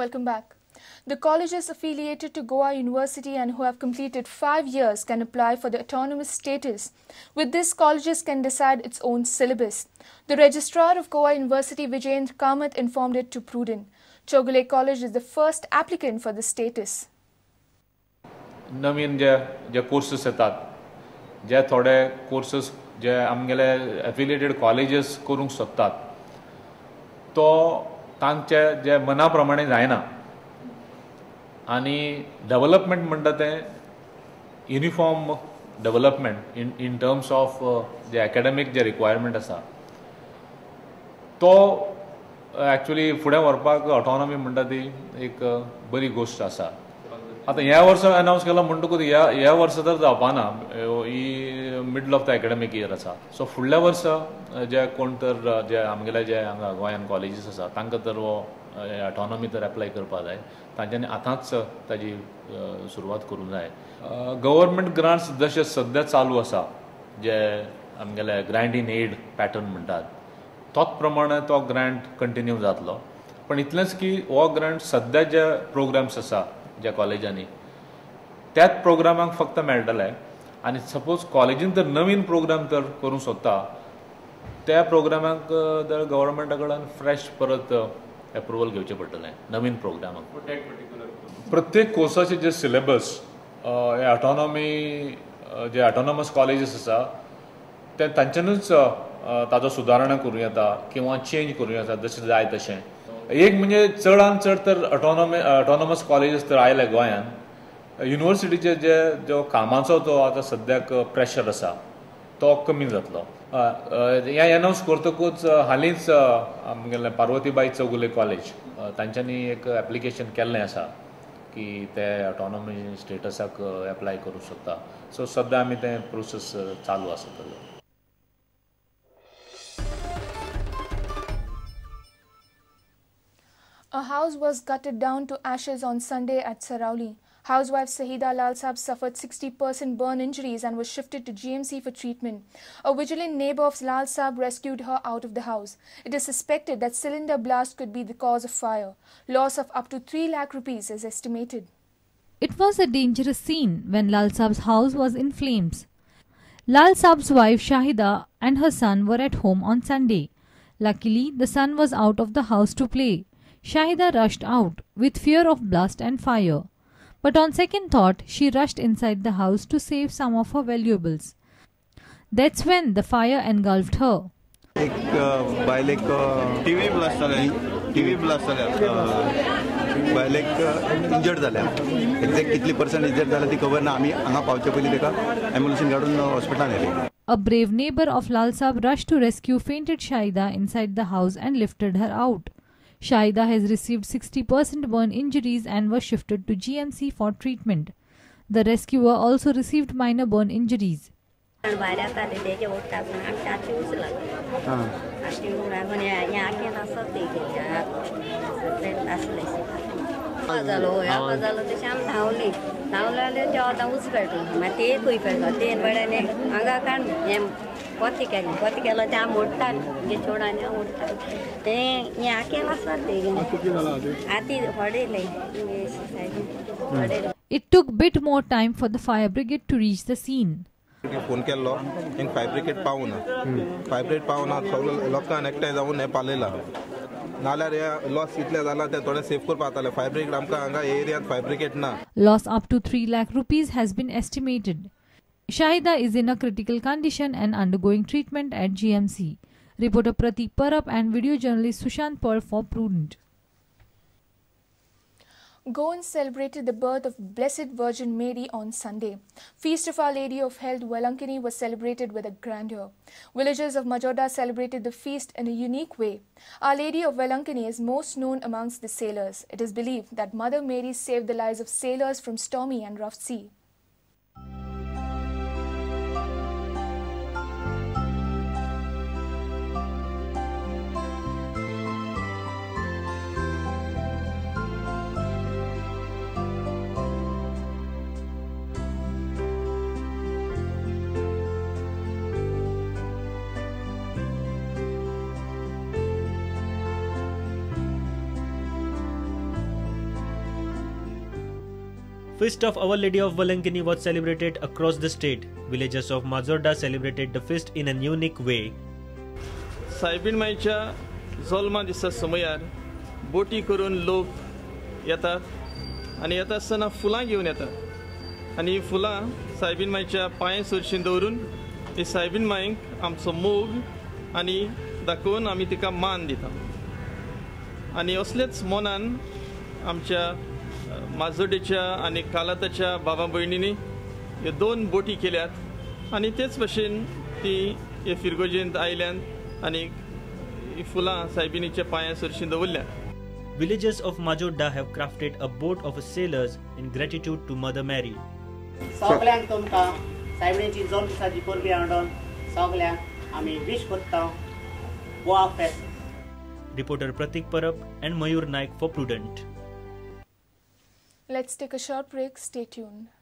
Welcome back. The colleges affiliated to Goa University and who have completed 5 years can apply for the autonomous status. With this, colleges can decide its own syllabus. The registrar of Goa University, Vijayendra Kamath, informed it to Prudent. Chogule College is the first applicant for the status. Naveen J courses येतात जे थोडे courses जे आमगेले affiliated colleges करूंक सोदतात तो तांचे जे मना प्रमाणे जायना आनी डेव्हलपमेंट म्हणटा तें uniform development in terms of J academic J requirement आसा तो एक्चुअली फुडें व्हरपाक ऑटोनॉमी म्हणटा ती एक बरी गोश्ट आसा. आता ह्या वर्सा अनाउन्स केला म्हणटकूच ह्या वर्सा तर जावपाना, ही middle of the academic year आसा. सो फुडल्या वर्सा जे कोण तर जे आमगेले जे हांगा गोंयान कॉलेजीस आसा तांकां तर हो ऑटोनॉमी तर एप्लाय करपा जाय. तांच्यांनी आतांच ताजी सुरवात करूंक जाय. गव्हर्मेंट ग्रांट्स जशे सद्या चालू आसा जे आमगेले ग्रांट इन एड पॅटर्न म्हणटात तोच प्रमाणे तो ग्रांट कंटिन्यू जातलो. पण इतलेंच की हो ग्रांट सद्या जे प्रोग्राम्स आसा ज्या कॉलेजांनी त्याच प्रोग्रामांक फक्त मेळटले आनी सपोज कॉलेजीन तर नवीन प्रोग्राम तर करूंक सोदता त्या प्रोग्रामाक तर गव्हर्मेंटा कडल्यान फ्रेश परत एप्रुवल घेवचें पडटलें नवीन प्रोग्रामाक. प्रत्येक कोर्साचे जे सिलेबस हे ऑटोनॉमी जे ऑटोनॉमस कॉलेजीस आसा ते तांच्यानूच ताजो सुदारणा करूं येता किंवा चेंज करूं येता जशें जाय तशें. एक म्हणजे चडान चड तर ऑटोनॉमस कॉलेजीस तर आयले गोंयान. युनिवर्सिटीचे जो कामाचो जो आतां सद्याक प्रेशर आसा तो कमी जातलो. हें अनाउन्स करतकूच हालींच आमगेलें पार्वतीबाई चौगुले कॉलेज तांच्यांनी एक एप्लिकेशन केल्लें आसा की ते ऑटोनॉमी स्टेटसाक एप्लाय करूंक सोदता. सो सद्या आमी तें प्रोसेस चालू आसा. A house was gutted down to ashes on Sunday at Sarauli. Housewife Sahida Lalsab suffered 60% burn injuries and was shifted to GMC for treatment. A vigilant neighbor of Lalsab rescued her out of the house. It is suspected that cylinder blast could be the cause of fire. Loss of up to 3 lakh rupees is estimated. It was a dangerous scene when Lalsab's house was in flames. Lalsab's wife Shahida and her son were at home on Sunday. Luckily, the son was out of the house to play. Shahida rushed out with fear of blast and fire. But on second thought, she rushed inside the house to save some of her valuables. That's when the fire engulfed her. TV blast जाल्या बायलेक injured जाल्या. Exact कितली per cent injured जाल्या ती खबर ना. आमी हांगा पावचे पयलीं ताका एम्ब्युलन्सीन काडून हॉस्पिटलान व्हेली. A brave neighbor of Lalsab rushed to rescue fainted Shahida inside the house and lifted her out. Shahida has received 60% burn injuries and was shifted to GMC for treatment. The rescuer also received minor burn injuries. It took bit more time for the fire brigade to reach the scene. Phone केल्लो in fire brigade पावना. Fire brigade पावना सगळे लोकांक एकठांय जावन हें पालयला. नाल्यार हे loss कितले जाला ते थोडे सेफ करपा जाताले. फायर ब्रिगेड आमकां हांगा एरियांत फायर ब्रिगेड ना. Loss up to 3 lakh rupees has been estimated. Shahida is in a critical condition and undergoing treatment at GMC. Reporter Pratik Parab and video journalist Sushant Paul for Prudent. Goans celebrated the birth of Blessed Virgin Mary on Sunday. Feast of Our Lady of Health Velankani was celebrated with a grandeur. Villagers of Majoda celebrated the feast in a unique way. Our Lady of Velankani is most known amongst the sailors. It is believed that Mother Mary saved the lives of sailors from stormy and rough sea. Feast of Our Lady of Valankini was celebrated across the state. Villagers of Majorda celebrated the feast in a unique way. सायबीण माईच्या जल्मा दिसा समयार बोटी करून लोक येतात आणि येता आसतना फुलां घेवन येतात आणि ही फुलां सायबीण माईच्या पांय सरशीन दवरून ही सायबीण माईक आमचो मोग आणि दाखोवन आमी तिका मान दिता आणि असलेच मोनान आमच्या माजोड्डेच्या आणि कालाताच्या बाबा भयणींनी ह्यो 2 बोटी केल्यात आणि तेच भशेन ती हे फिरगोजेंत आयल्यात आणि ही फुलां सायबिणीच्या पांया सरशीं दवरल्या. Villagers of Majorda have crafted a boat of sailors in gratitude to Mother Mary. सगळ्यांक तुमकां सायबिणीची जल्म दिसाची परबी हाडून सगळ्यांक आमी विश करता. Goa fest. Reporter Pratik Parab and Mayur Naik for Prudent. Let's take a short break. Stay tuned.